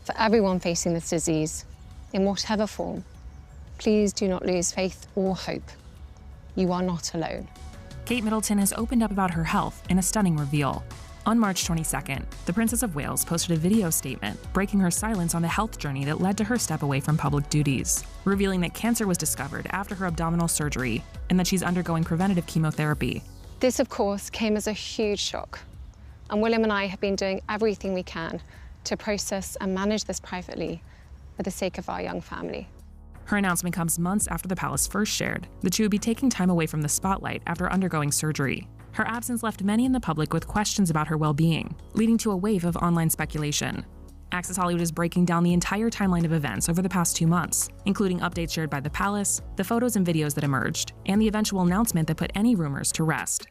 For everyone facing this disease, in whatever form, please do not lose faith or hope. You are not alone. Kate Middleton has opened up about her health in a stunning reveal. On March 22nd, the Princess of Wales posted a video statement breaking her silence on the health journey that led to her step away from public duties, revealing that cancer was discovered after her abdominal surgery and that she's undergoing preventative chemotherapy. This, of course, came as a huge shock, and William and I have been doing everything we can to process and manage this privately for the sake of our young family. Her announcement comes months after the palace first shared that she would be taking time away from the spotlight after undergoing surgery. Her absence left many in the public with questions about her well-being, leading to a wave of online speculation. Access Hollywood is breaking down the entire timeline of events over the past 2 months, including updates shared by the palace, the photos and videos that emerged, and the eventual announcement that put any rumors to rest.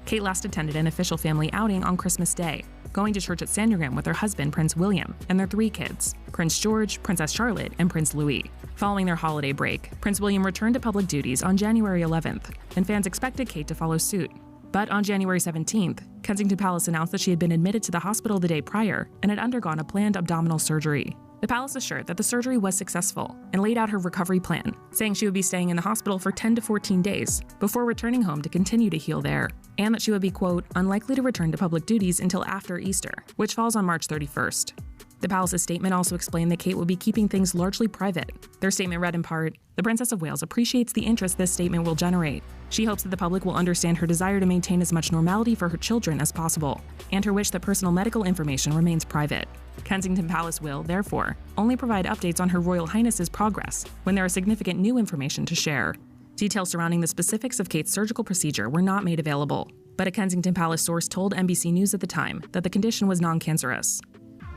Kate last attended an official family outing on Christmas Day, going to church at Sandringham with her husband, Prince William, and their 3 kids, Prince George, Princess Charlotte, and Prince Louis. Following their holiday break, Prince William returned to public duties on January 11th, and fans expected Kate to follow suit. But on January 17th, Kensington Palace announced that she had been admitted to the hospital the day prior and had undergone a planned abdominal surgery. The palace assured that the surgery was successful and laid out her recovery plan, saying she would be staying in the hospital for 10 to 14 days before returning home to continue to heal there, and that she would be, quote, unlikely to return to public duties until after Easter, which falls on March 31st. The palace's statement also explained that Kate will be keeping things largely private. Their statement read in part, "The Princess of Wales appreciates the interest this statement will generate. She hopes that the public will understand her desire to maintain as much normality for her children as possible, and her wish that personal medical information remains private. Kensington Palace will, therefore, only provide updates on Her Royal Highness's progress when there is significant new information to share." Details surrounding the specifics of Kate's surgical procedure were not made available, but a Kensington Palace source told NBC News at the time that the condition was non-cancerous.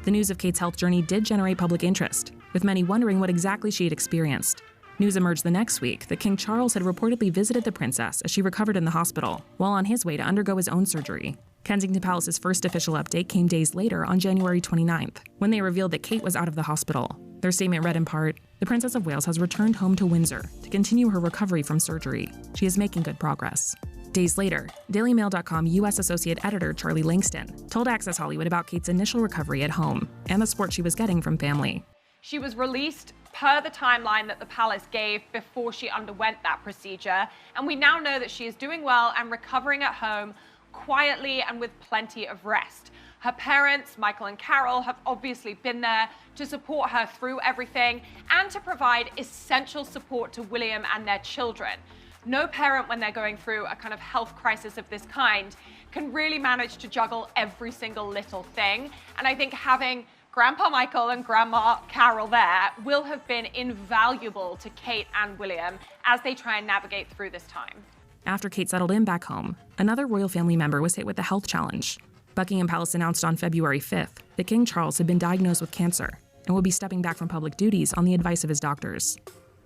The news of Kate's health journey did generate public interest, with many wondering what exactly she had experienced. News emerged the next week that King Charles had reportedly visited the princess as she recovered in the hospital, while on his way to undergo his own surgery. Kensington Palace's first official update came days later on January 29th, when they revealed that Kate was out of the hospital. Their statement read in part, "The Princess of Wales has returned home to Windsor to continue her recovery from surgery. She is making good progress." Days later, DailyMail.com U.S. Associate Editor Charlie Langston told Access Hollywood about Kate's initial recovery at home and the support she was getting from family. She was released per the timeline that the palace gave before she underwent that procedure, and we now know that she is doing well and recovering at home quietly and with plenty of rest. Her parents, Michael and Carol, have obviously been there to support her through everything and to provide essential support to William and their children. No parent, when they're going through a kind of health crisis of this kind, can really manage to juggle every single little thing. And I think having Grandpa Michael and Grandma Carol there will have been invaluable to Kate and William as they try and navigate through this time. After Kate settled in back home, another royal family member was hit with a health challenge. Buckingham Palace announced on February 5th that King Charles had been diagnosed with cancer and would be stepping back from public duties on the advice of his doctors.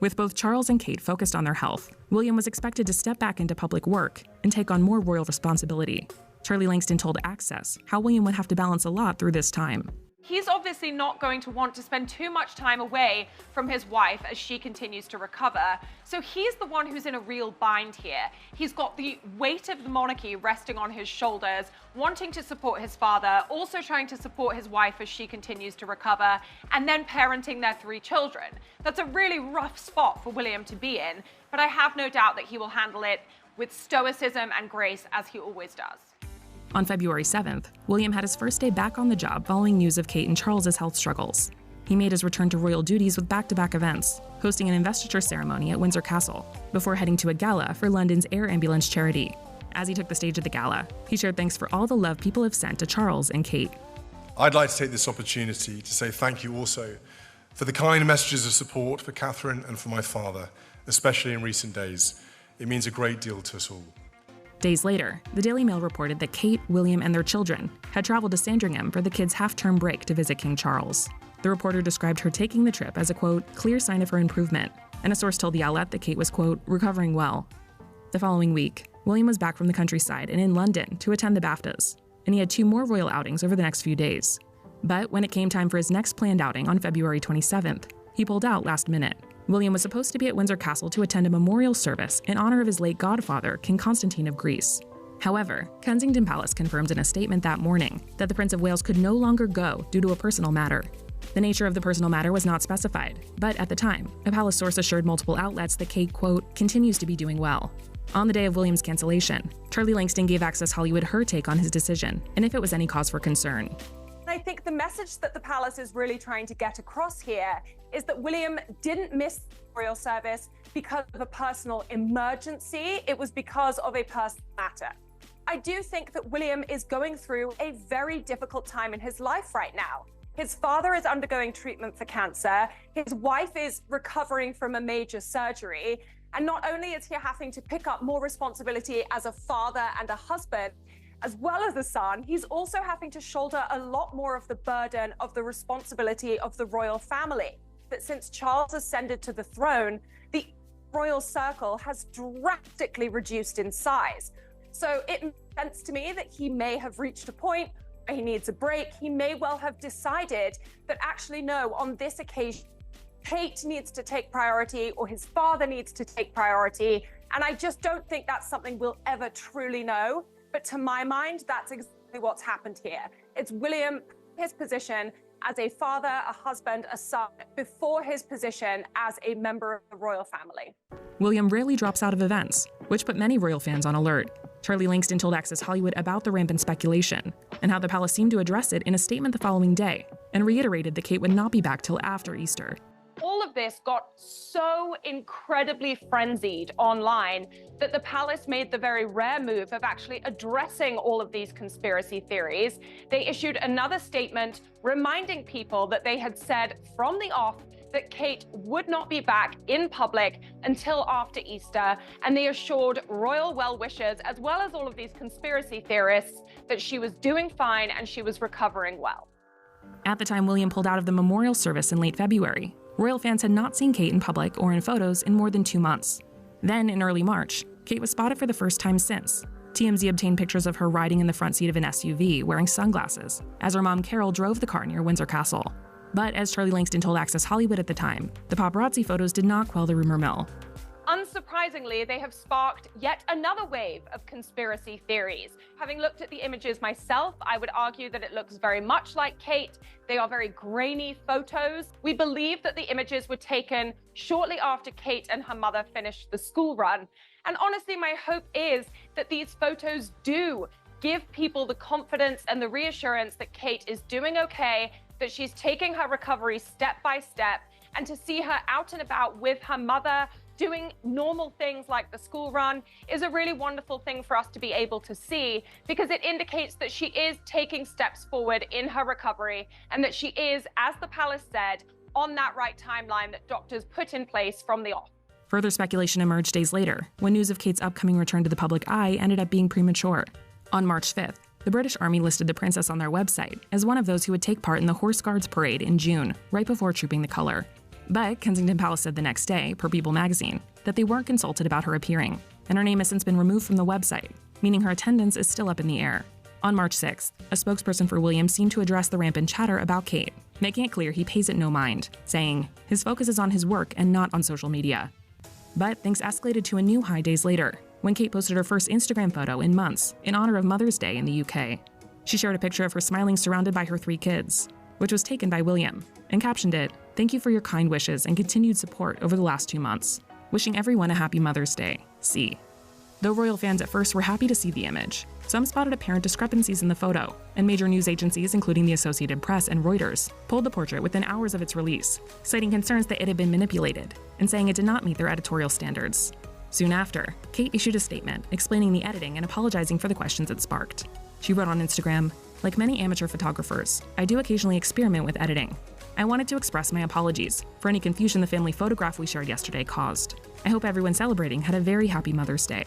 With both Charles and Kate focused on their health, William was expected to step back into public work and take on more royal responsibility. Charlie Langston told Access how William would have to balance a lot through this time. He's obviously not going to want to spend too much time away from his wife as she continues to recover. So he's the one who's in a real bind here. He's got the weight of the monarchy resting on his shoulders, wanting to support his father, also trying to support his wife as she continues to recover, and then parenting their 3 children. That's a really rough spot for William to be in, but I have no doubt that he will handle it with stoicism and grace, as he always does. On February 7th, William had his first day back on the job following news of Kate and Charles's health struggles. He made his return to royal duties with back-to-back events, hosting an investiture ceremony at Windsor Castle, before heading to a gala for London's air ambulance charity. As he took the stage at the gala, he shared thanks for all the love people have sent to Charles and Kate. I'd like to take this opportunity to say thank you also for the kind messages of support for Catherine and for my father, especially in recent days. It means a great deal to us all. Days later, the Daily Mail reported that Kate, William, and their children had traveled to Sandringham for the kids' half-term break to visit King Charles. The reporter described her taking the trip as a, quote, clear sign of her improvement, and a source told the outlet that Kate was, quote, recovering well. The following week, William was back from the countryside and in London to attend the BAFTAs, and he had 2 more royal outings over the next few days. But when it came time for his next planned outing on February 27th, he pulled out last minute. William was supposed to be at Windsor Castle to attend a memorial service in honor of his late godfather, King Constantine of Greece. However, Kensington Palace confirmed in a statement that morning that the Prince of Wales could no longer go due to a personal matter. The nature of the personal matter was not specified, but at the time, a palace source assured multiple outlets that Kate, quote, continues to be doing well. On the day of William's cancellation, Charlie Langston gave Access Hollywood her take on his decision, and if it was any cause for concern. I think the message that the palace is really trying to get across here is that William didn't miss the royal service because of a personal emergency. It was because of a personal matter. I do think that William is going through a very difficult time in his life right now. His father is undergoing treatment for cancer. His wife is recovering from a major surgery. And not only is he having to pick up more responsibility as a father and a husband, as well as a son, he's also having to shoulder a lot more of the burden of the responsibility of the royal family. That since Charles ascended to the throne, the royal circle has drastically reduced in size. So it makes sense to me that he may have reached a point where he needs a break. He may well have decided that actually, no, on this occasion, Kate needs to take priority or his father needs to take priority. And I just don't think that's something we'll ever truly know. But to my mind, that's exactly what's happened here. It's William, his position as a father, a husband, a son, before his position as a member of the royal family. William rarely drops out of events, which put many royal fans on alert. Charlie Langston told Access Hollywood about the rampant speculation and how the palace seemed to address it in a statement the following day, and reiterated that Kate would not be back till after Easter. All of this got so incredibly frenzied online that the palace made the very rare move of actually addressing all of these conspiracy theories. They issued another statement reminding people that they had said from the off that Kate would not be back in public until after Easter, and they assured royal well-wishers, as well as all of these conspiracy theorists, that she was doing fine and she was recovering well. At the time William pulled out of the memorial service in late February, royal fans had not seen Kate in public or in photos in more than 2 months. Then, in early March, Kate was spotted for the first time since. TMZ obtained pictures of her riding in the front seat of an SUV, wearing sunglasses, as her mom Carol drove the car near Windsor Castle. But as Charlie Langston told Access Hollywood at the time, the paparazzi photos did not quell the rumor mill. Unsurprisingly, they have sparked yet another wave of conspiracy theories. Having looked at the images myself, I would argue that it looks very much like Kate. They are very grainy photos. We believe that the images were taken shortly after Kate and her mother finished the school run. And honestly, my hope is that these photos do give people the confidence and the reassurance that Kate is doing okay, that she's taking her recovery step by step, and to see her out and about with her mother, doing normal things like the school run is a really wonderful thing for us to be able to see, because it indicates that she is taking steps forward in her recovery and that she is, as the palace said, on that right timeline that doctors put in place from the off. Further speculation emerged days later, when news of Kate's upcoming return to the public eye ended up being premature. On March 5th, the British Army listed the princess on their website as one of those who would take part in the Horse Guards parade in June, right before Trooping the Colour. But Kensington Palace said the next day, per People magazine, that they weren't consulted about her appearing, and her name has since been removed from the website, meaning her attendance is still up in the air. On March 6th, a spokesperson for William seemed to address the rampant chatter about Kate, making it clear he pays it no mind, saying his focus is on his work and not on social media. But things escalated to a new high days later, when Kate posted her first Instagram photo in months in honor of Mother's Day in the UK. She shared a picture of her smiling surrounded by her 3 kids, which was taken by William, and captioned it, "Thank you for your kind wishes and continued support over the last 2 months. Wishing everyone a happy Mother's Day. C." Though royal fans at first were happy to see the image, some spotted apparent discrepancies in the photo, and major news agencies, including the Associated Press and Reuters, pulled the portrait within hours of its release, citing concerns that it had been manipulated, and saying it did not meet their editorial standards. Soon after, Kate issued a statement explaining the editing and apologizing for the questions it sparked. She wrote on Instagram, "Like many amateur photographers, I do occasionally experiment with editing. I wanted to express my apologies for any confusion the family photograph we shared yesterday caused. I hope everyone celebrating had a very happy Mother's Day."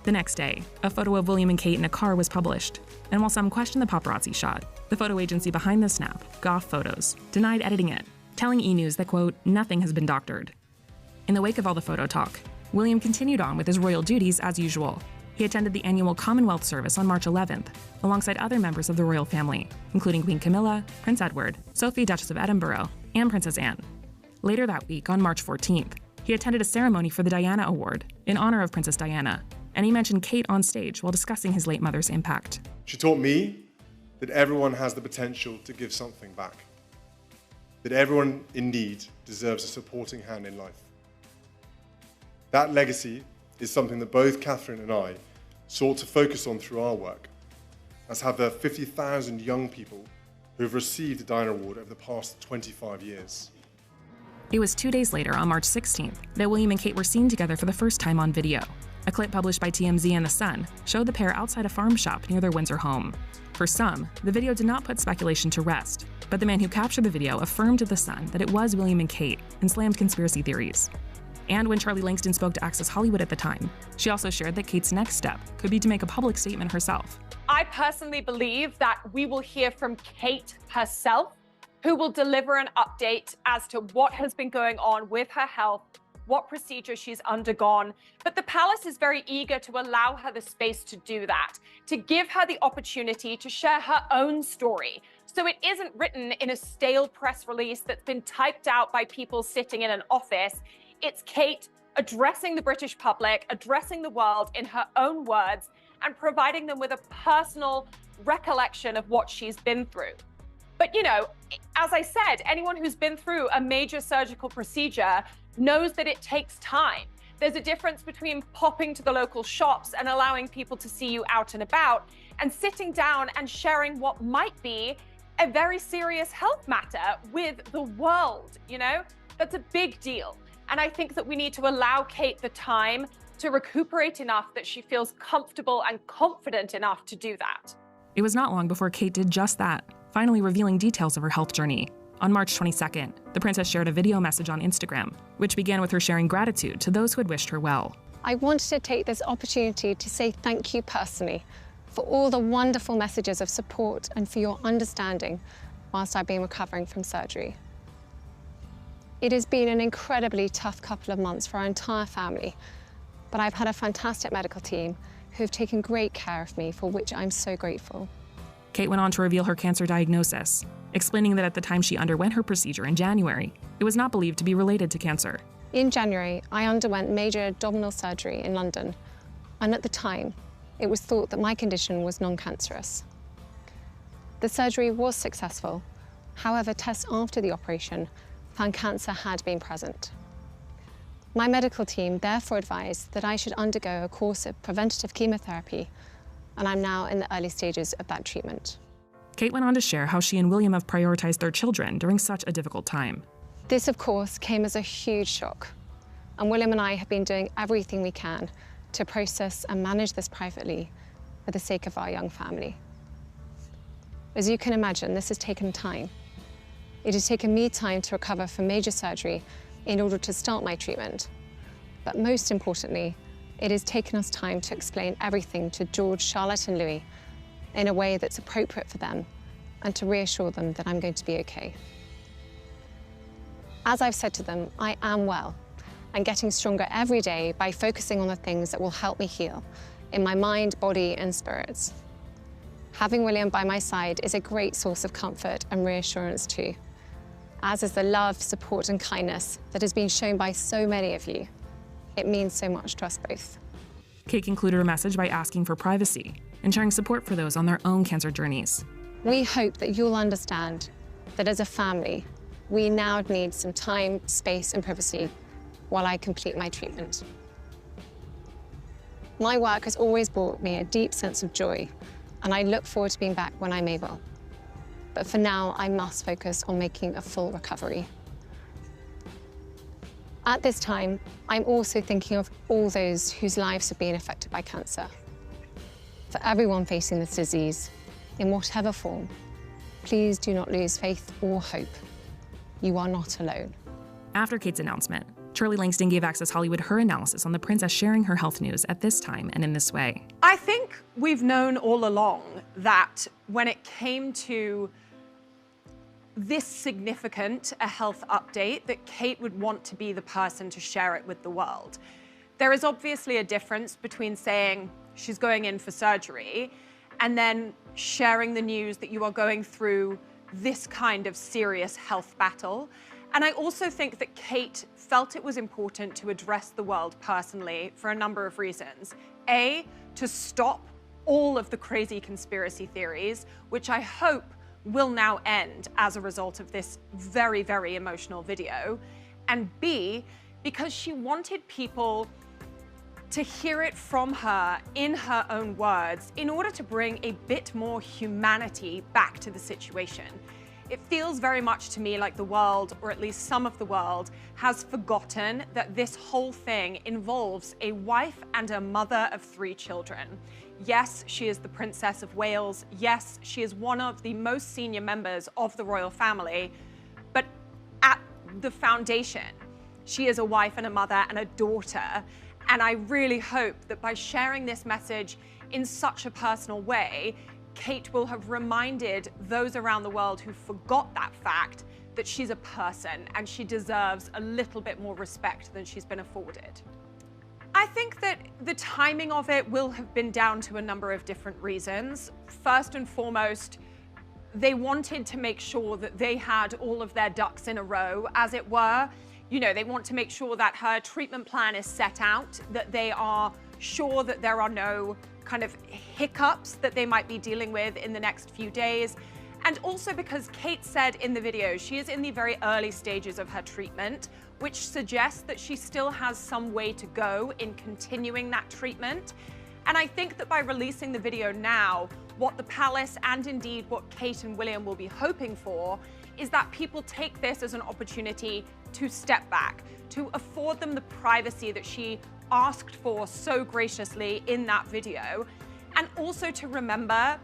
The next day, a photo of William and Kate in a car was published, and while some questioned the paparazzi shot, the photo agency behind the snap, Goff Photos, denied editing it, telling E! News that, quote, "Nothing has been doctored." In the wake of all the photo talk, William continued on with his royal duties as usual. He attended the annual Commonwealth service on March 11th, alongside other members of the royal family, including Queen Camilla, Prince Edward, Sophie, Duchess of Edinburgh, and Princess Anne. Later that week, on March 14th, he attended a ceremony for the Diana Award in honor of Princess Diana, and he mentioned Kate on stage while discussing his late mother's impact. She taught me that everyone has the potential to give something back. that everyone in need deserves a supporting hand in life. That legacy is something that both Catherine and I sought to focus on through our work, as have the 50,000 young people who have received the Dinah Award over the past 25 years. It was 2 days later, on March 16th, that William and Kate were seen together for the first time on video. A clip published by TMZ and The Sun showed the pair outside a farm shop near their Windsor home. For some, the video did not put speculation to rest, but the man who captured the video affirmed to The Sun that it was William and Kate and slammed conspiracy theories. And when Charlie Langston spoke to Access Hollywood at the time, she also shared that Kate's next step could be to make a public statement herself. I personally believe that we will hear from Kate herself, who will deliver an update as to what has been going on with her health, what procedure she's undergone. But the palace is very eager to allow her the space to do that, to give her the opportunity to share her own story. So it isn't written in a stale press release that's been typed out by people sitting in an office. It's Kate addressing the British public, addressing the world in her own words, and providing them with a personal recollection of what she's been through. But, you know, as I said, anyone who's been through a major surgical procedure knows that it takes time. There's a difference between popping to the local shops and allowing people to see you out and about, and sitting down and sharing what might be a very serious health matter with the world, you know? That's a big deal. And I think that we need to allow Kate the time to recuperate enough that she feels comfortable and confident enough to do that. It was not long before Kate did just that, finally revealing details of her health journey. On March 22nd, the princess shared a video message on Instagram, which began with her sharing gratitude to those who had wished her well. I wanted to take this opportunity to say thank you personally for all the wonderful messages of support and for your understanding whilst I've been recovering from surgery. It has been an incredibly tough couple of months for our entire family, but I've had a fantastic medical team who have taken great care of me, for which I'm so grateful. Kate went on to reveal her cancer diagnosis, explaining that at the time she underwent her procedure in January, it was not believed to be related to cancer. In January, I underwent major abdominal surgery in London, and at the time, it was thought that my condition was non-cancerous. The surgery was successful. However, tests after the operation found cancer had been present. My medical team therefore advised that I should undergo a course of preventative chemotherapy, and I'm now in the early stages of that treatment. Kate went on to share how she and William have prioritized their children during such a difficult time. This, of course, came as a huge shock, and William and I have been doing everything we can to process and manage this privately for the sake of our young family. As you can imagine, this has taken time. It has taken me time to recover from major surgery in order to start my treatment. But most importantly, it has taken us time to explain everything to George, Charlotte, and Louis in a way that's appropriate for them and to reassure them that I'm going to be okay. As I've said to them, I am well and getting stronger every day by focusing on the things that will help me heal in my mind, body, and spirits. Having William by my side is a great source of comfort and reassurance too, as is the love, support, and kindness that has been shown by so many of you. It means so much to us both. Kate concluded her message by asking for privacy and sharing support for those on their own cancer journeys. We hope that you'll understand that as a family, we now need some time, space, and privacy while I complete my treatment. My work has always brought me a deep sense of joy, and I look forward to being back when I'm able. But for now, I must focus on making a full recovery. At this time, I'm also thinking of all those whose lives have been affected by cancer. For everyone facing this disease, in whatever form, please do not lose faith or hope. You are not alone. After Kate's announcement, Charlie Langston gave Access Hollywood her analysis on the princess sharing her health news at this time and in this way. I think we've known all along that when it came to this significant a health update, that Kate would want to be the person to share it with the world. There is obviously a difference between saying she's going in for surgery and then sharing the news that you are going through this kind of serious health battle. And I also think that Kate felt it was important to address the world personally for a number of reasons. A, to stop all of the crazy conspiracy theories, which I hope will now end as a result of this very, very emotional video. And B, because she wanted people to hear it from her in her own words in order to bring a bit more humanity back to the situation. It feels very much to me like the world, or at least some of the world, has forgotten that this whole thing involves a wife and a mother of 3 children. Yes, she is the Princess of Wales. Yes, she is one of the most senior members of the royal family. But at the foundation, she is a wife and a mother and a daughter. And I really hope that by sharing this message in such a personal way, Kate will have reminded those around the world who forgot that fact that she's a person and she deserves a little bit more respect than she's been afforded. I think that the timing of it will have been down to a number of different reasons. First and foremost, they wanted to make sure that they had all of their ducks in a row, as it were. You know, they want to make sure that her treatment plan is set out, that they are sure that there are no kind of hiccups that they might be dealing with in the next few days. And also because Kate said in the video, she is in the very early stages of her treatment, which suggests that she still has some way to go in continuing that treatment. And I think that by releasing the video now, what the palace and indeed what Kate and William will be hoping for is that people take this as an opportunity to step back, to afford them the privacy that she asked for so graciously in that video, and also to remember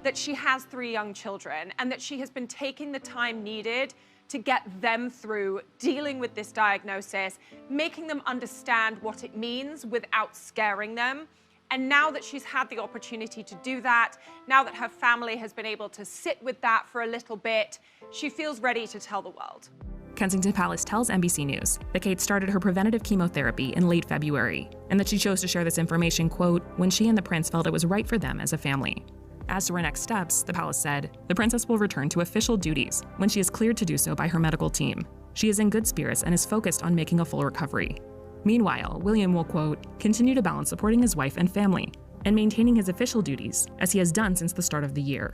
that she has 3 young children and that she has been taking the time needed to get them through dealing with this diagnosis, making them understand what it means without scaring them. And now that she's had the opportunity to do that, now that her family has been able to sit with that for a little bit, she feels ready to tell the world. Kensington Palace tells NBC News that Kate started her preventative chemotherapy in late February, and that she chose to share this information, quote, when she and the prince felt it was right for them as a family. As to her next steps, the palace said, the princess will return to official duties when she is cleared to do so by her medical team. She is in good spirits and is focused on making a full recovery. Meanwhile, William will, quote, continue to balance supporting his wife and family and maintaining his official duties, as he has done since the start of the year.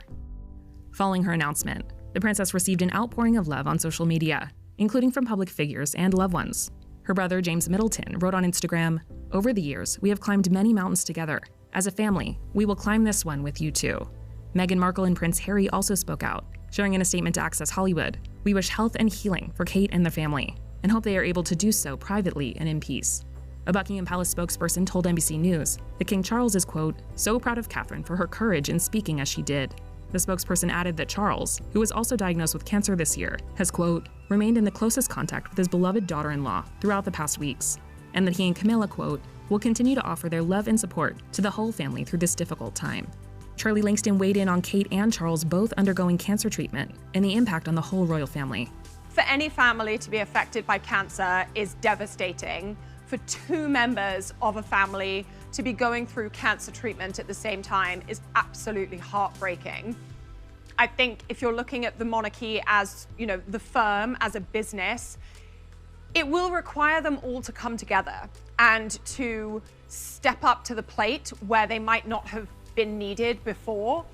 Following her announcement, the princess received an outpouring of love on social media, including from public figures and loved ones. Her brother, James Middleton, wrote on Instagram, over the years, we have climbed many mountains together. As a family, we will climb this one with you too. Meghan Markle and Prince Harry also spoke out, sharing in a statement to Access Hollywood, we wish health and healing for Kate and the family, and hope they are able to do so privately and in peace. A Buckingham Palace spokesperson told NBC News that King Charles is, quote, so proud of Catherine for her courage in speaking as she did. The spokesperson added that Charles, who was also diagnosed with cancer this year, has, quote, remained in the closest contact with his beloved daughter-in-law throughout the past weeks, and that he and Camilla, quote, will continue to offer their love and support to the whole family through this difficult time. Charlie Langston weighed in on Kate and Charles both undergoing cancer treatment and the impact on the whole royal family. For any family to be affected by cancer is devastating. For 2 members of a family to be going through cancer treatment at the same time is absolutely heartbreaking. I think if you're looking at the monarchy as, you know, the firm, as a business, it will require them all to come together and to step up to the plate where they might not have been needed before.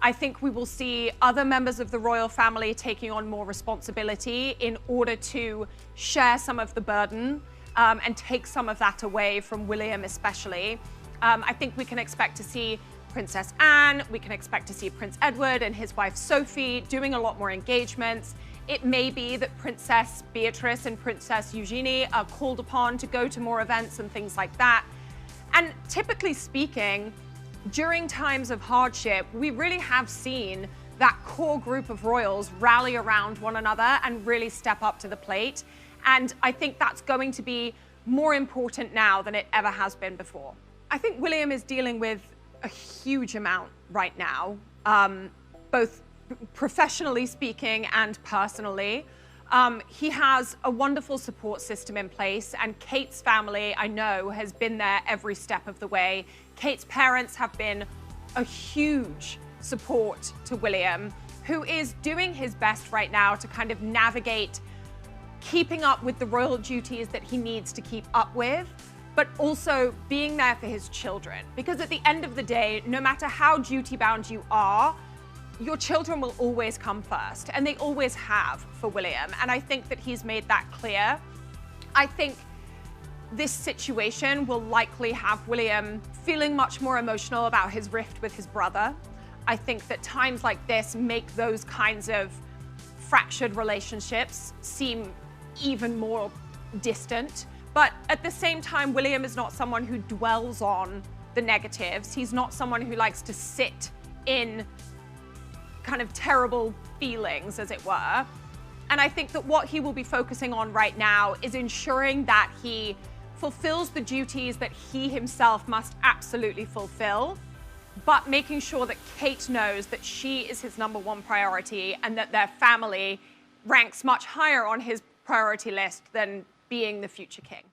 I think we will see other members of the royal family taking on more responsibility in order to share some of the burden and take some of that away from William especially. I think we can expect to see Princess Anne, we can expect to see Prince Edward and his wife Sophie doing a lot more engagements. It may be that Princess Beatrice and Princess Eugenie are called upon to go to more events and things like that. And typically speaking, during times of hardship, we really have seen that core group of royals rally around one another and really step up to the plate. And I think that's going to be more important now than it ever has been before. I think William is dealing with a huge amount right now, both professionally speaking and personally. He has a wonderful support system in place, and Kate's family, I know, has been there every step of the way. Kate's parents have been a huge support to William, who is doing his best right now to kind of navigate keeping up with the royal duties that he needs to keep up with, but also being there for his children. Because at the end of the day, no matter how duty-bound you are, your children will always come first, and they always have for William. And I think that he's made that clear. I think this situation will likely have William feeling much more emotional about his rift with his brother. I think that times like this make those kinds of fractured relationships seem even more distant. But at the same time, William is not someone who dwells on the negatives. He's not someone who likes to sit in kind of terrible feelings, as it were. And I think that what he will be focusing on right now is ensuring that he fulfills the duties that he himself must absolutely fulfill, but making sure that Kate knows that she is his #1 priority and that their family ranks much higher on his priority list than being the future king.